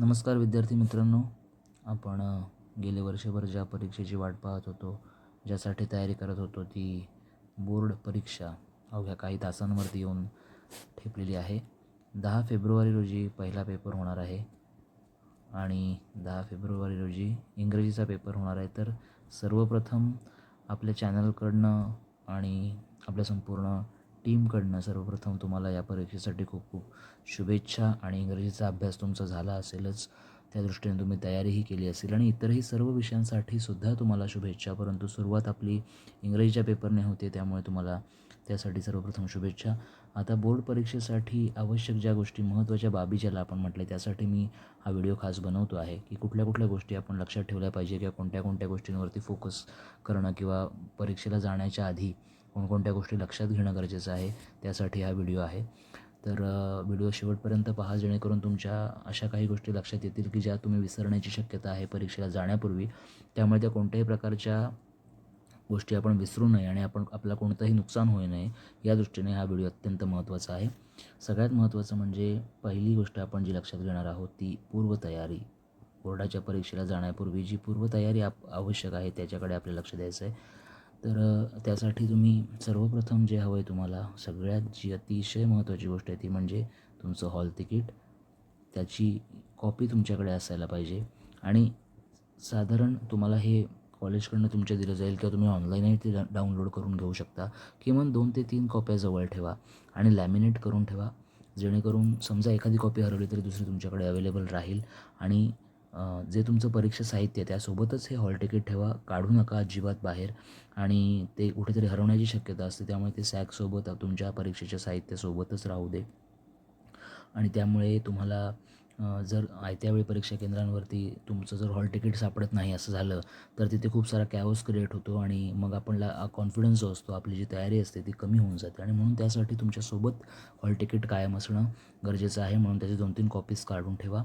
नमस्कार विद्यार्थी मित्रांनो. आपण गेले वर्षभर ज्या परीक्षेची वाट पाहत होतो, ज्यासाठी तयारी करत होतो, ती बोर्ड परीक्षा अवघ्या काही तासांवरती येऊन ठेपलेली आहे. 10 फेब्रुवारी रोजी पहिला पेपर होणार आहे आणि 10 फेब्रुवारी रोजी इंग्रजीचा पेपर होणार आहे. तर सर्वप्रथम आपल्या चॅनलकडनं आणि आपल्या संपूर्ण टीमकडनं सर्वप्रथम तुम्हाला या परीक्षेसाठी खूप खूप शुभेच्छा. आणि इंग्रजीचा अभ्यास तुमचा झाला असेलच, त्या दृष्टीने तुम्ही तयारीही केली असेल आणि इतरही सर्व विषयांसाठी सुद्धा तुम्हाला शुभेच्छा. परंतु सुरुवात आपली इंग्रजीच्या पेपरने होते, त्यामुळे तुम्हाला त्यासाठी सर्वप्रथम शुभेच्छा. आता बोर्ड परीक्षेसाठी आवश्यक ज्या गोष्टी, महत्त्वाच्या बाबी ज्याला आपण म्हटले, त्यासाठी मी हा व्हिडिओ खास बनवतो आहे की कुठल्या कुठल्या गोष्टी आपण लक्षात ठेवल्या पाहिजे किंवा कोणत्या कोणत्या गोष्टींवरती फोकस करणं किंवा परीक्षेला जाण्याच्या आधी कोणकोणत्या गोष्टी लक्षात घेणं गरजेचं आहे, त्यासाठी हा व्हिडिओ आहे. तर व्हिडिओ शेवटपर्यंत पहा, जेणेकरून तुमच्या अशा काही गोष्टी लक्षात येतील की ज्या तुम्ही विसरण्याची शक्यता आहे परीक्षेला जाण्यापूर्वी. त्यामुळे त्या कोणत्याही प्रकारच्या गोष्टी आपण विसरू नये आणि आपलं कोणतंही नुकसान होऊ नये, या दृष्टीने हा व्हिडिओ अत्यंत महत्त्वाचा आहे. सगळ्यात महत्त्वाचं म्हणजे पहिली गोष्ट आपण जी लक्षात घेणार आहोत ती पूर्वतयारी. बोर्डाच्या परीक्षेला जाण्यापूर्वी जी पूर्वतयारी आवश्यक आहे त्याच्याकडे आपल्याला लक्ष द्यायचं आहे. तर त्यासाठी तुम्ही सर्वप्रथम जे हवं आहे तुम्हाला, सगळ्यात जी अतिशय महत्त्वाची गोष्ट आहे ती म्हणजे तुमचं हॉल तिकीट. त्याची कॉपी तुमच्याकडे असायला पाहिजे आणि साधारण तुम्हाला हे कॉलेजकडनं तुमच्या दिलं जाईल किंवा तुम्ही ऑनलाईनही ते डाउनलोड करून घेऊ शकता. किमान 2 ते 3 कॉप्या जवळ ठेवा आणि लॅमिनेट करून ठेवा, जेणेकरून समजा एखादी कॉपी हरवली तरी दुसरी तुमच्याकडे अवेलेबल राहील. आणि जे तुमचं परीक्षा साहित्य त्यासोबतच हे हॉल तिकीट ठेवा, काढू नका अजिबात बाहेर. आणि ते कुठेतरी हरवण्याची शक्यता असते, त्यामुळे ते सॅकसोबत तुमच्या परीक्षेच्या साहित्यासोबतच राहू दे. आणि त्यामुळे तुम्हाला जर आयत्या वेळी परीक्षा केंद्रांवरती तुमचं जर हॉल तिकीट सापडत नाही असं झालं, तर तिथे खूप सारा कॅओस क्रिएट होतो आणि मग आपल्याला कॉन्फिडन्स जो असतो, आपली जी तयारी असते ती कमी होऊन जाते. आणि म्हणून त्यासाठी तुमच्यासोबत हॉल तिकीट कायम असणं गरजेचं आहे. म्हणून त्याचे 2-3 कॉपीज काढून ठेवा.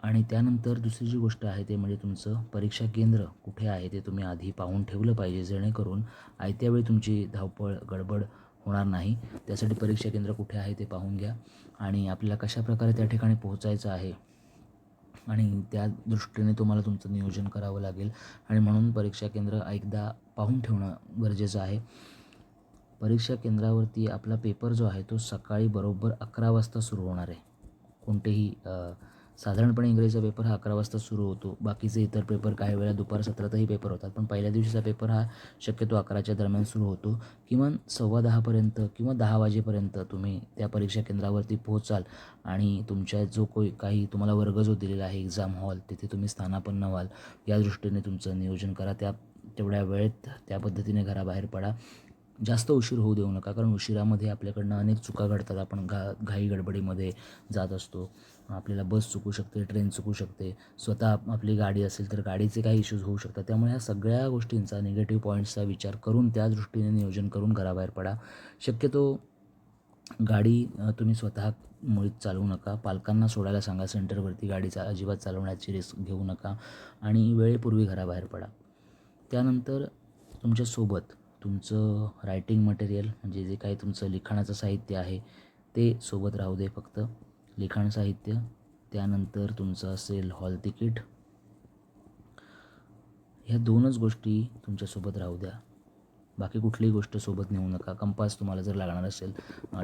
आणि त्यानंतर दुसरी जी गोष्ट आहे ते म्हणजे तुमचं परीक्षा केंद्र कुठे आहे ते तुम्ही आधी पाहून ठेवलं पाहिजे, जेणेकरून आयत्या वेळी तुमची धावपळ गडबड होणार नाही. त्यासाठी परीक्षा केंद्र कुठे आहे ते पाहून घ्या आणि आपल्याला कशाप्रकारे त्या ठिकाणी पोहोचायचं आहे आणि त्या दृष्टीने तुम्हाला तुमचं नियोजन करावं लागेल. आणि म्हणून परीक्षा केंद्र एकदा पाहून ठेवणं गरजेचं आहे. परीक्षा केंद्रावरती आपला पेपर जो आहे तो सकाळी बरोबर 11 वाजता सुरू होणार आहे. कोणतेही साधारणपणे इंग्रजीचा पेपर हा 11 वाजता सुरू होतो. बाकीचे इतर पेपर काही वेळा दुपार सत्रातही पेपर होतात, पण पहिल्या दिवशीचा पेपर हा शक्यतो 11च्या दरम्यान सुरू होतो. किमान 10:15पर्यंत किंवा 10 वाजेपर्यंत तुम्ही त्या परीक्षा केंद्रावरती पोहोचाल आणि तुमच्या जो काही तुम्हाला वर्ग जो दिलेला आहे एक्झाम हॉल, तिथे तुम्ही स्थानापन्न व्हाल. या दृष्टीने तुमचं नियोजन करा. तेवढ्या वेळेत त्या पद्धतीने घराबाहेर पडा. जास्त उशीर होऊ देऊ नका, कारण उशिरामध्ये आपल्याकडनं अनेक चुका घडतात. आपण घाई गडबडीमध्ये जात असतो, आपल्याला बस चुकू शकते, ट्रेन चुकू शकते, स्वतः आपली गाडी असेल तर गाडीचे काही इश्यूज होऊ शकतात. त्यामुळे ह्या सगळ्या गोष्टींचा, निगेटिव्ह पॉईंट्सचा विचार करून त्या दृष्टीने नियोजन करून घराबाहेर पडा. शक्यतो गाडी तुम्ही स्वतः मुळीच चालवू नका. पालकांना सोडायला सांगा सेंटरवरती. गाडीचा अजिबात चालवण्याची रिस्क घेऊ नका आणि वेळेपूर्वी घराबाहेर पडा. त्यानंतर तुमच्यासोबत तुमचं रायटिंग मटेरियल, म्हणजे जे काही तुमचं लिखाणाचं साहित्य आहे ते सोबत राहू दे. फक्त लिखाण साहित्य. त्यानंतर तुमचं असेल हॉल तिकीट. ह्या 2च गोष्टी तुमच्यासोबत राहू द्या. बाकी कुठलीही गोष्ट सोबत नेऊ नका. कंपास तुम्हाला जर लागणार असेल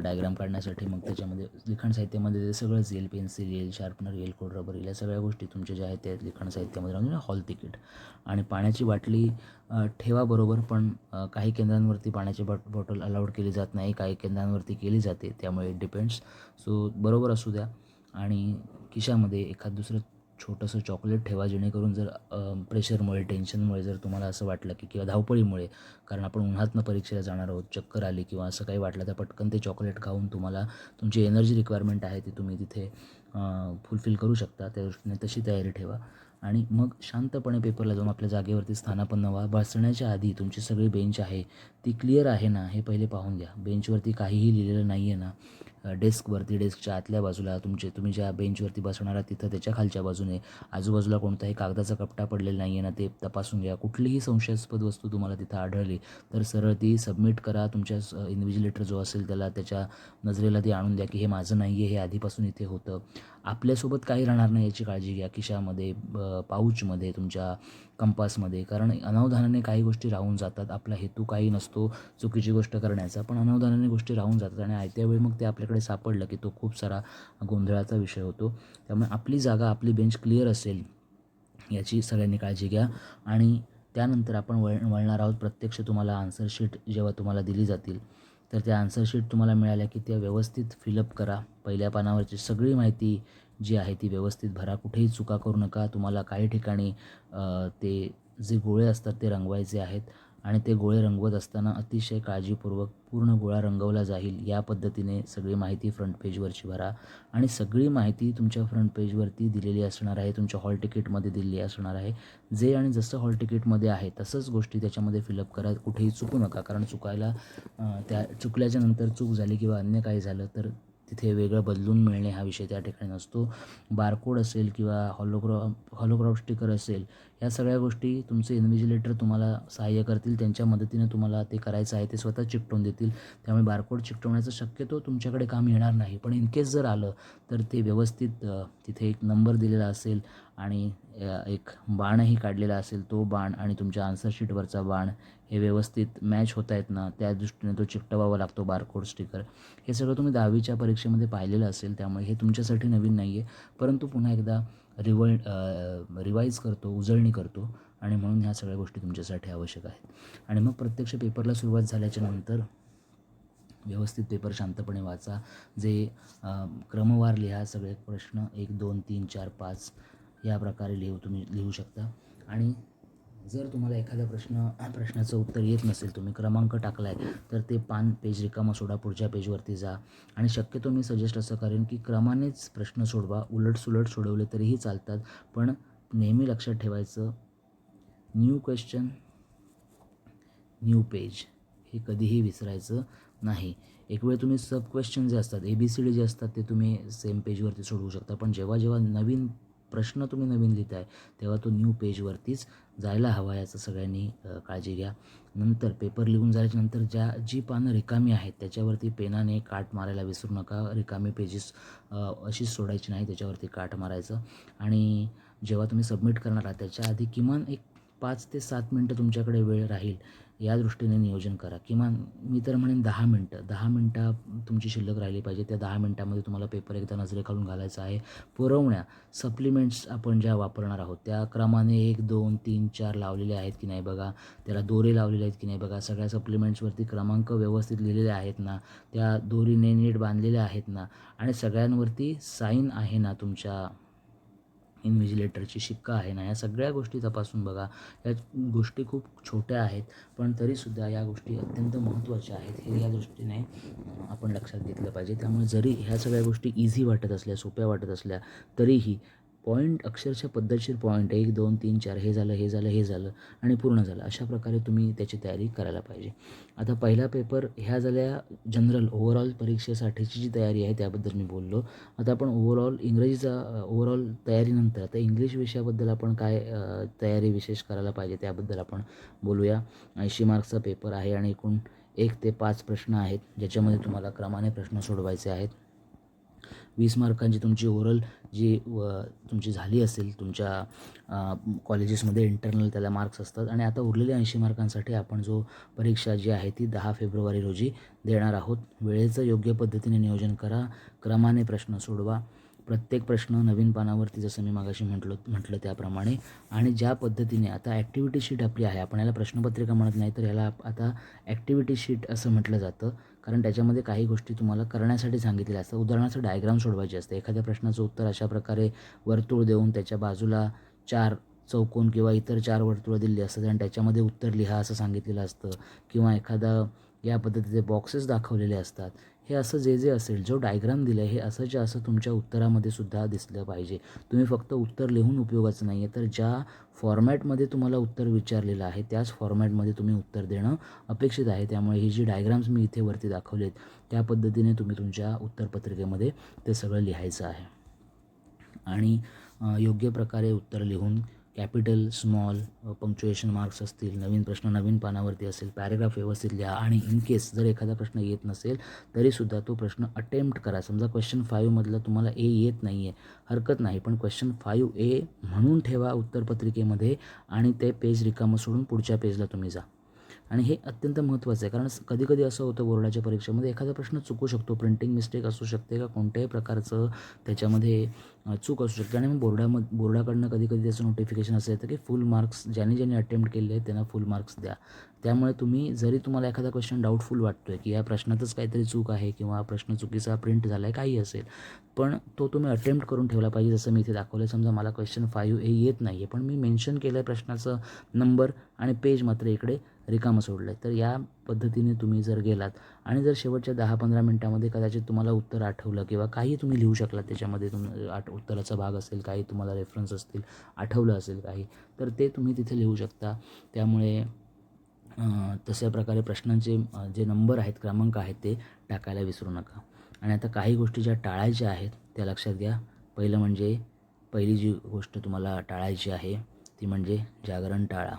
डायग्राम काढण्यासाठी, मग त्याच्यामध्ये लिखाण साहित्यामध्ये ते सगळंच येईल. पेन्सिल येईल, शार्पनर येईल, खोड रबर येईल. या सगळ्या गोष्टी तुमच्या ज्या आहेत त्या लिखाण साहित्यामध्ये राहून हॉल तिकीट. आणि पाण्याची बाटली ठेवा बरोबर, पण काही केंद्रांवरती पाण्याची बॉटल अलाउड केली जात नाही, काही केंद्रांवरती केली जाते. त्यामुळे डिपेंड्स. सो बरोबर असू द्या. आणि खिशामध्ये एखाद दुसरं छोटंसं चॉकलेट ठेवा, जेणेकरून जर प्रेशरमुळे, टेन्शनमुळे जर तुम्हाला असं वाटलं की किंवा धावपळीमुळे, कारण आपण उन्हातनं परीक्षेला जाणार आहोत, चक्कर आली किंवा असं काही वाटलं तर पटकन ते चॉकलेट खाऊन तुम्हाला तुमची एनर्जी रिक्वायरमेंट आहे ती तुम्ही तिथे फुलफिल करू शकता. त्या दृष्टीने तशी तयारी ठेवा आणि मग शांतपणे पेपरला जाऊन आपल्या जागेवरती स्थानापन्न व्हा. बसण्याच्या आधी तुमची सगळी बेंच आहे ती क्लिअर आहे ना हे पहिले पाहून घ्या. बेंचवरती काहीही लिहिलेलं नाही आहे ना डेस्कवरती, डेस्कच्या आतल्या बाजूला तुम्ही ज्या बेंचवरती बसणार आहात तिथं त्याच्या खालच्या बाजूने आजूबाजूला कोणताही कागदाचा कपटा पडलेला नाही आहे ना ते तपासून घ्या. कुठलीही संशयास्पद वस्तू तुम्हाला तिथं आढळली तर सरळ ती सबमिट करा. तुमच्या इन्व्हिजिलेटर जो असेल त्याला त्याच्या नजरेला ती आणून द्या की हे माझं नाही आहे, हे आधीपासून इथे होतं. आपल्यासोबत काही राहणार नाही याची काळजी घ्या. खिशामध्ये, पाऊचमध्ये, तुमच्या कंपासमध्ये, कारण अनावधानाने काही गोष्टी राहून जातात. आपला हेतू काही नसतो चुकीची गोष्ट करण्याचा, पण अनावधानाने गोष्टी राहून जातात आणि आयत्या वेळी मग ते आपल्याकडे सापडलं की तो खूप सारा गोंधळाचा विषय होतो. त्यामुळे आपली जागा, आपली बेंच क्लिअर असेल याची सगळ्यांनी काळजी घ्या. आणि त्यानंतर आपण वळणार आहोत प्रत्यक्ष तुम्हाला आन्सर शीट जेव्हा तुम्हाला दिली जातील तर त्या आन्सर शीट तुम्हाला मिळाल्या की त्या व्यवस्थित फिलअप करा. पहिल्या पानावरची सगळी माहिती जी आहे ती व्यवस्थित भरा. कुठेही चुका करू नका. तुम्हाला काही ठिकाणी ते जे गोळे असतात ते रंगवायचे आहेत आणि ते गोळे रंगवत असताना अतिशय काळजीपूर्वक पूर्ण गोळा रंगवला जाईल या पद्धतीने सगळी माहिती फ्रंट पेजवरची भरा. आणि सगळी माहिती तुमच्या फ्रंट पेजवरती दिलेली असणार आहे, तुमच्या हॉल तिकीटमध्ये दिलेली असणार आहे. जे आणि जसं हॉल तिकीटमध्ये आहे तसंच गोष्टी त्याच्यामध्ये फिलअप करा. कुठेही चुकू नका, कारण त्या चुकल्याच्या नंतर चूक झाली किंवा अन्य काही झालं तर तिथे वेगळं बदलून मिळणे हा विषय त्या ठिकाणी नसतो. बारकोड असेल किंवा हॉलोग्राफ स्टिकर असेल, या सगळ्या गोष्टी तुमचे इन्व्हिजिलेटर तुम्हाला सहाय्य करतील. त्यांच्या मदतीने तुम्हाला ते करायचं आहे, ते स्वतः चिकटवून देतील. त्यामुळे बारकोड चिकटवण्याचं शक्यतो तुमच्याकडे काम येणार नाही. पण इनकेस जर आलं तर ते व्यवस्थित तिथे एक नंबर दिलेला असेल आणि एक बाणही काढलेला असेल. तो बाण आणि तुमच्या आन्सर शीटवरचा बाण हे व्यवस्थित मॅच होत आहेत ना, त्या दृष्टीने तो चिकटवावा लागतो बारकोड स्टिकर. हे सगळं तुम्ही 10वीच्या परीक्षेमध्ये पाहिलेलं असेल, त्यामुळे हे तुमच्यासाठी नवीन नाही आहे. परंतु पुन्हा एकदा रिवाईज करतो, उजळणी करतो आणि म्हणून ह्या सगळ्या गोष्टी तुमच्यासाठी आवश्यक आहेत. आणि मग प्रत्यक्ष पेपरला सुरुवात झाल्याच्या नंतर व्यवस्थित पेपर शांतपणे वाचा. जे क्रमवार लिहा. सगळे प्रश्न 1, 2, 3, 4, 5 या प्रकारे तुम्ही लिहू शकता. आणि जर तुम्हाला एखाद्या प्रश्नाचं उत्तर येत नसेल, तुम्ही क्रमांक टाकला आहे तर ते पेज रिकामं सोडा, पुढच्या पेजवरती जा. आणि शक्यतो मी सजेस्ट असं करेन की क्रमानेच प्रश्न सोडवा. उलटसुलट सोडवले तरीही चालतात, पण नेहमी लक्षात ठेवायचं न्यू क्वेश्चन न्यू पेज हे कधीही विसरायचं नाही. एक वेळ तुम्ही सब क्वेश्चन जे असतात, ABCD जे असतात ते तुम्ही सेम पेजवरती सोडवू शकता, पण जेव्हा जेव्हा नवीन प्रश्न तुम्ही नवीन लिहिताय तेव्हा तो न्यू पेजवरतीच जायला हवा, याचं सगळ्यांनी काळजी घ्या. नंतर पेपर लिहून झाल्याच्या नंतर जी पानं रिकामी आहेत त्याच्यावरती पेनाने काट मारायला विसरू नका. रिकामी पेजेस अशीच सोडायची नाही, त्याच्यावरती काट मारायचं. आणि जेव्हा तुम्ही सबमिट करणार आहात त्याच्या आधी किमान एक 5 ते 7 मिनटं तुमच्याकडे वेळ राहील या दृष्टीने नियोजन करा. किमान मी तर म्हणेन 10 मिनटं तुमची शिल्लक राहिली पाहिजे. त्या 10 मिनटामध्ये तुम्हाला पेपर एकदा नजरेखालून घालायचा आहे. पुरवण्या, सप्लिमेंट्स आपण ज्या वापरणार आहोत त्या क्रमाने 1, 2, 3, 4 लावलेले आहेत की नाही बघा. त्याला दोरे लावलेले आहेत की नाही बघा. सगळ्या सप्लिमेंट्सवरती क्रमांक व्यवस्थित लिहिलेले आहेत ना, त्या दोरीने नीट बांधलेल्या आहेत ना, आणि सगळ्यांवरती साईन आहे ना, तुमच्या इन्व्हिजिलेटरची शिक्का आहे ना, या सगळ्या गोष्टी तपासून बघा. या गोष्टी खूप छोट्या आहेत, पण तरीसुद्धा या गोष्टी अत्यंत महत्त्वाच्या आहेत. हे या दृष्टीने आपण लक्षात घेतलं पाहिजे. त्यामुळे जरी ह्या सगळ्या गोष्टी इझी वाटत असल्या, सोप्या वाटत असल्या, तरीही पॉईंट अक्षरशः पद्धतशीर पॉईंट 1, 2, 3, 4 हे झालं आणि पूर्ण झालं, अशा प्रकारे तुम्ही त्याची तयारी करायला पाहिजे. आता पहिला पेपर ह्या झाल्या जनरल ओव्हरऑल परीक्षेसाठीची जी तयारी आहे त्याबद्दल मी बोललो. आता आपण ओव्हरऑल तयारीनंतर आता इंग्लिश विषयाबद्दल आपण काय तयारी विशेष करायला पाहिजे त्याबद्दल आपण बोलूया. 80 मार्क्सचा पेपर आहे आणि एकूण 1 ते 5 प्रश्न आहेत ज्याच्यामध्ये तुम्हाला क्रमाने प्रश्न सोडवायचे आहेत. 20 मार्कांची तुमची ओरल जी तुमची झाली असेल तुमच्या कॉलेजेसमध्ये इंटरनल, त्याला मार्क्स असतात. आणि आता उरलेल्या 80 मार्कांसाठी आपण परीक्षा जी आहे ती 10 फेब्रुवारी रोजी देणार आहोत. वेळेचं योग्य पद्धतीने नियोजन करा. क्रमाने प्रश्न सोडवा. प्रत्येक प्रश्न नवीन पानावरती, जसं मी मागाशी म्हटलं त्याप्रमाणे. आणि ज्या पद्धतीने आता ॲक्टिव्हिटी शीट आपली आहे, आपण याला प्रश्नपत्रिका म्हणत नाही तर याला आता ॲक्टिव्हिटी शीट असं म्हटलं जातं, कारण त्याच्यामध्ये काही गोष्टी तुम्हाला करण्यासाठी सांगितलेल्या असतात. उदाहरणार्थ डायग्राम सोडवायची असते. एखाद्या प्रश्नाचं उत्तर अशा प्रकारे वर्तुळ देऊन त्याच्या बाजूला 4 चौकोन किंवा इतर 4 वर्तुळं दिलेली असतात आणि त्याच्यामध्ये उत्तर लिहा असं सांगितलेलं असतं, किंवा या पद्धतीचे बॉक्सेस दाखवलेले असतात. हे असं जे असेल, जो डायग्राम दिला आहे हे असंच्या असं तुमच्या उत्तरामध्ये सुद्धा दिसलं पाहिजे. तुम्ही फक्त उत्तर लिहून उपयोगाचं नाही आहे, तर ज्या फॉर्मॅटमध्ये तुम्हाला उत्तर विचारलेलं आहे त्याच फॉर्मॅटमध्ये तुम्ही उत्तर देणं अपेक्षित आहे. त्यामुळे ही जी डायग्राम्स मी इथे वरती दाखवलेत त्या पद्धतीने तुम्ही तुमच्या उत्तरपत्रिकेमध्ये ते सगळं लिहायचं आहे. आणि योग्य प्रकारे उत्तर लिहून कॅपिटल, स्मॉल, पंक्च्युएशन मार्क्स असतील, नवीन प्रश्न नवीन पानावरती असेल, पॅरेग्राफ व्यवस्थित लिहा. आणि इन केस जर एखादा प्रश्न येत नसेल तरीसुद्धा तो प्रश्न अटेम्प्ट करा. समजा क्वेश्चन 5मधलं तुम्हाला ए येत नाही आहे, हरकत नाही, पण क्वेश्चन 5A म्हणून ठेवा उत्तरपत्रिकेमध्ये आणि ते पेज रिकामं सोडून पुढच्या पेजला तुम्ही जा. आणि हे अत्यंत महत्त्वाचं आहे, कारण कधीकधी असं होतं बोर्डाच्या परीक्षेमध्ये एखादा प्रश्न चुकू शकतो, प्रिंटिंग मिस्टेक असू शकते का कोणत्याही प्रकारचं त्याच्यामध्ये चूक असू शकते. आणि मग बोर्डाकडनं कधीकधी त्याचं नोटिफिकेशन असं येतं की फुल मार्क्स ज्यांनी अटेम्प्ट केले आहेत त्यांना फुल मार्क्स द्या. त्यामुळे जरी तुम्हाला एखादा क्वेश्चन डाऊटफुल वाटतो आहे की या प्रश्नातच काहीतरी चूक आहे किंवा प्रश्न चुकीचा प्रिंट झाला आहे, काही असेल, पण तो तुम्ही अटेम्प्ट करून ठेवला पाहिजे. जसं मी इथे दाखवलं, समजा मला क्वेश्चन 5A येत नाही आहे, पण मी मेन्शन केलं आहे प्रश्नाचं नंबर आणि पेज मात्र इकडे रिकामं सोडलं आहे. तर या पद्धतीने तुम्ही जर गेलात आणि जर शेवटच्या 10-15 मिनटामध्ये कदाचित तुम्हाला उत्तर आठवलं किंवा काही तुम्ही लिहू शकलात त्याच्यामध्ये, उत्तराचा भाग असेल, काही तुम्हाला रेफरन्स असतील, आठवलं असेल काही, तर ते तुम्ही तिथे लिहू शकता. त्यामुळे तशा प्रकारे प्रश्नांचे जे नंबर आहेत, क्रमांक आहेत, ते टाकायला विसरू नका. आणि आता काही गोष्टी ज्या टाळायच्या आहेत त्या लक्षात घ्या. पहिली जी गोष्ट तुम्हाला टाळायची आहे ती म्हणजे जागरण टाळा.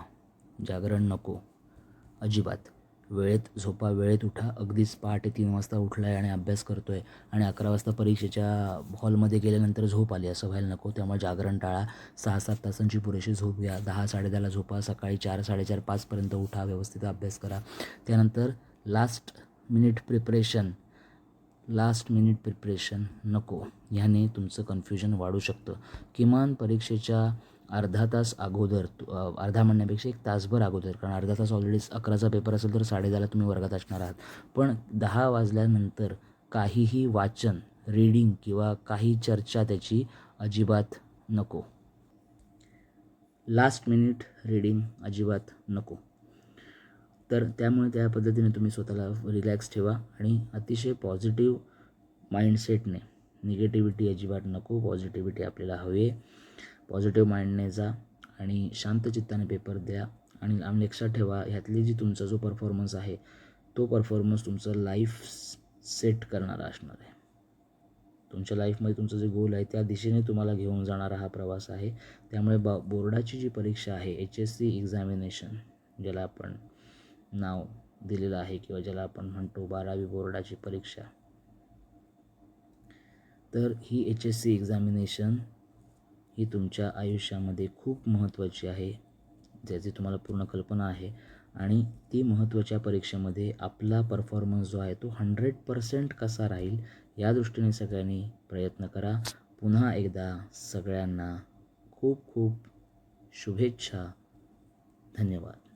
जागरण नको अजिबात. वेळेत झोपा, वेळेत उठा. अगदीच पहाटे 3 वाजता उठला आहे आणि अभ्यास करतो आहे आणि 11 वाजता परीक्षेच्या हॉलमध्ये गेल्यानंतर झोप आली, असं व्हायला नको. त्यामुळे जागरण टाळा. 6-7 तासांची पुरेशी झोप घ्या. 10-10:30ला झोपा. सकाळी 4-4:30, 5पर्यंत उठा. व्यवस्थित अभ्यास करा. त्यानंतर लास्ट मिनिट प्रिपरेशन नको. ह्याने तुमचं कन्फ्युजन वाढू शकतं. किमान परीक्षेच्या अर्धा तास अगोदर, अर्धा म्हणण्यापेक्षा 1 तासभर अगोदर, कारण अर्धा तास ऑलरेडी 11चा पेपर असेल तर 10:30ला तुम्ही वर्गात असणार आहात, पण 10 वाजल्यानंतर काहीही वाचन, रीडिंग किंवा काही चर्चा त्याची अजिबात नको. लास्ट मिनिट रीडिंग अजिबात नको. तर त्यामुळे त्या पद्धतीने तुम्ही स्वतःला रिलॅक्स ठेवा आणि अतिशय पॉझिटिव्ह माइंडसेटने, निगेटिव्हिटी अजिबात नको. पॉझिटिव्हिटी आपल्याला हवी आहे. पॉझिटिव्ह माइंडने जा आणि शांत चित्ताने पेपर द्या. आणि लक्षात ठेवा, ह्यातली जी तुमचा जो परफॉर्मन्स आहे तो परफॉर्मन्स तुमचं लाईफ सेट करणारा असणार आहे. तुमच्या लाईफमध्ये तुमचं जे गोल आहे त्या दिशेने तुम्हाला घेऊन जाणारा हा प्रवास आहे. त्यामुळे बोर्डाची जी परीक्षा आहे, HSC एक्झामिनेशन, ज्याला आपण नाव दिलेलं आहे किंवा ज्याला आपण म्हणतो 12वी बोर्डाची परीक्षा, तर ही HSC एक्झामिनेशन ही तुमच्या आयुष्यामध्ये खूप महत्त्वाची आहे, ज्याची तुम्हाला पूर्ण कल्पना आहे. आणि ती महत्त्वाच्या परीक्षेमध्ये आपला परफॉर्मन्स जो आहे तो 100% कसा राहील या दृष्टीने सगळ्यांनी प्रयत्न करा. पुन्हा एकदा सगळ्यांना खूप खूप शुभेच्छा. धन्यवाद.